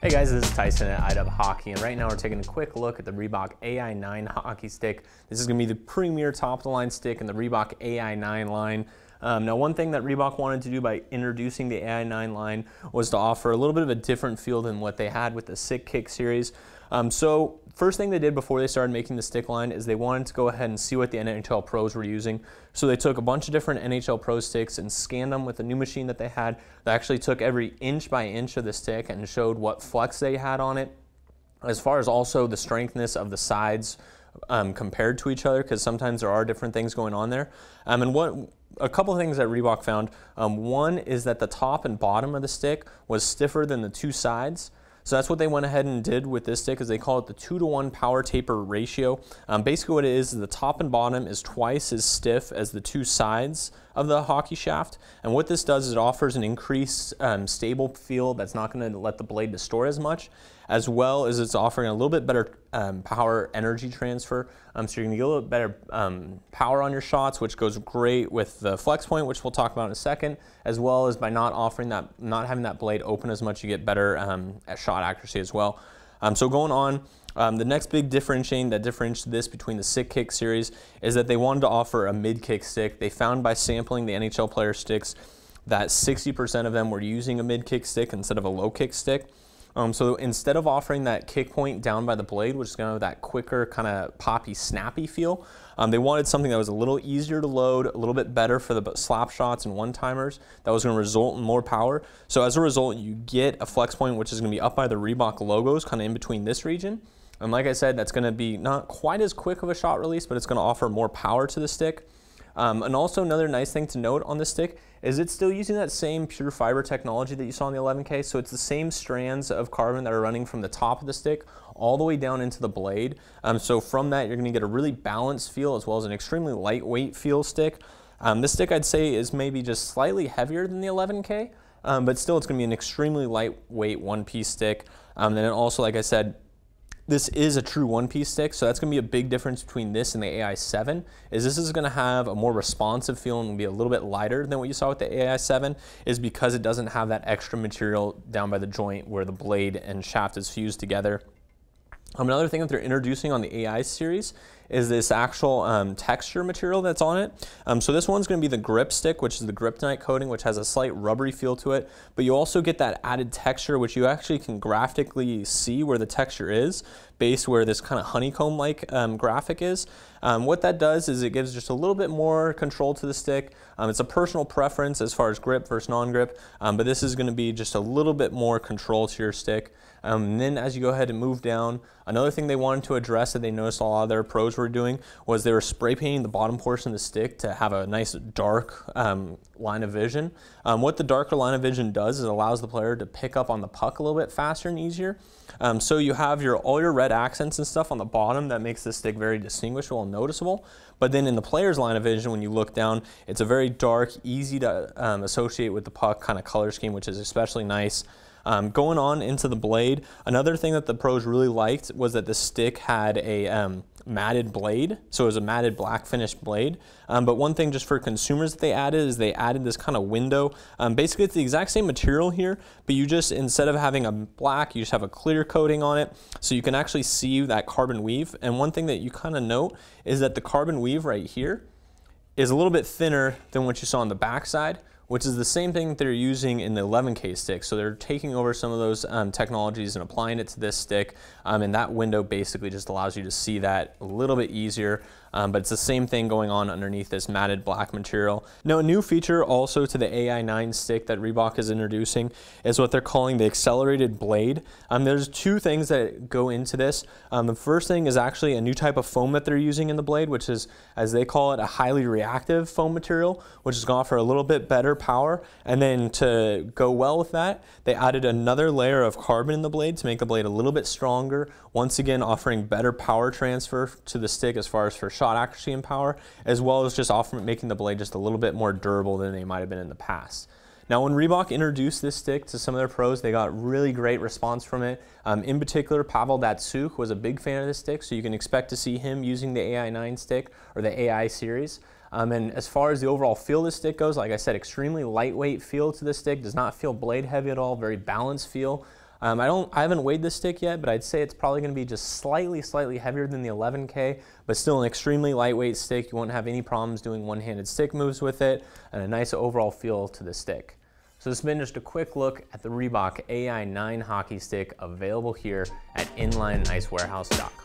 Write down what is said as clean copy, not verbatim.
Hey guys, this is Tyson at IW Hockey, and right now we're taking a quick look at the Reebok Ai9 hockey stick. This is going to be the premier top-of-the-line stick in the Reebok Ai9 line. Now, one thing that Reebok wanted to do by introducing the Ai9 line was to offer a little bit of a different feel than what they had with the Sick Kick series. So first thing they did before they started making the stick line is they wanted to go ahead and see what the NHL pros were using. So they took a bunch of different NHL pro sticks and scanned them with a new machine that they had. They actually took every inch by inch of the stick and showed what flex they had on it, as far as also the strengthness of the sides compared to each other, because sometimes there are different things going on there. A couple of things that Reebok found. One is that the top and bottom of the stick was stiffer than the two sides. So that's what they went ahead and did with this stick, is they call it the 2-to-1 power taper ratio. Basically what it is the top and bottom is twice as stiff as the two sides of the hockey shaft. And what this does is it offers an increased stable feel that's not going to let the blade distort as much, as well as it's offering a little bit better power energy transfer. So you're going to get a little bit better power on your shots, which goes great with the flex point, which we'll talk about in a second, as well as by not having that blade open as much, you get better at shot accuracy as well. So going on, the next big differentiating that differentiates this between the Sick Kick series is that they wanted to offer a mid-kick stick. They found by sampling the NHL player sticks that 60% of them were using a mid-kick stick instead of a low-kick stick. So instead of offering that kick point down by the blade, which is going to have that quicker kind of poppy, snappy feel, they wanted something that was a little easier to load, a little bit better for the slap shots and one-timers, that was going to result in more power. So as a result, you get a flex point, which is going to be up by the Reebok logos, kind of in between this region. And like I said, that's going to be not quite as quick of a shot release, but it's going to offer more power to the stick. And also another nice thing to note on this stick is it's still using that same pure fiber technology that you saw in the 11K. So it's the same strands of carbon that are running from the top of the stick all the way down into the blade. So from that, you're going to get a really balanced feel as well as an extremely lightweight feel stick. This stick, I'd say, is maybe just slightly heavier than the 11K, but still it's going to be an extremely lightweight one-piece stick. And then also, like I said, this is a true one-piece stick, so that's going to be a big difference between this and the Ai9, is this is going to have a more responsive feel and be a little bit lighter than what you saw with the Ai9, is because it doesn't have that extra material down by the joint where the blade and shaft is fused together. Another thing that they're introducing on the AI series is this actual texture material that's on it. So this one's going to be the grip stick, which is the Griptonite coating, which has a slight rubbery feel to it. But you also get that added texture, which you actually can graphically see where the texture is, based where this kind of honeycomb-like graphic is. What that does is it gives just a little bit more control to the stick. It's a personal preference as far as grip versus non-grip, but this is going to be just a little bit more control to your stick. And then as you go ahead and move down, another thing they wanted to address that they noticed a lot of their pros were doing was they were spray painting the bottom portion of the stick to have a nice dark line of vision. What the darker line of vision does is it allows the player to pick up on the puck a little bit faster and easier. So you have all your red accents and stuff on the bottom that makes this stick very distinguishable and noticeable. But then in the player's line of vision, when you look down, it's a very dark, easy to associate with the puck kind of color scheme, which is especially nice. Going on into the blade, another thing that the pros really liked was that the stick had a matted blade, so it was a matted black finished blade. But one thing just for consumers that they added is they added this kind of window. Basically it's the exact same material here, but you just, instead of having a black, you just have a clear coating on it, so you can actually see that carbon weave. And one thing that you kind of note is that the carbon weave right here is a little bit thinner than what you saw on the back side, which is the same thing that they're using in the 11K stick. So they're taking over some of those technologies and applying it to this stick, and that window basically just allows you to see that a little bit easier. But it's the same thing going on underneath this matted black material. Now, a new feature also to the Ai9 stick that Reebok is introducing is what they're calling the accelerated blade. There's two things that go into this. The first thing is actually a new type of foam that they're using in the blade, which is, as they call it, a highly reactive foam material, which is going to offer a little bit better power. And then to go well with that, they added another layer of carbon in the blade to make the blade a little bit stronger, once again offering better power transfer to the stick as far as for shot accuracy and power, as well as just making the blade just a little bit more durable than they might have been in the past. Now, when Reebok introduced this stick to some of their pros, they got really great response from it. In particular, Pavel Datsyuk was a big fan of this stick, so you can expect to see him using the Ai9 stick or the AI series. And as far as the overall feel of the stick goes, like I said, extremely lightweight feel to the stick, does not feel blade heavy at all, very balanced feel. I haven't weighed this stick yet, but I'd say it's probably gonna be just slightly heavier than the 11K, but still an extremely lightweight stick. You won't have any problems doing one-handed stick moves with it, and a nice overall feel to the stick. So this has been just a quick look at the Reebok Ai9 hockey stick, available here at inlineandIcewarehouse.com.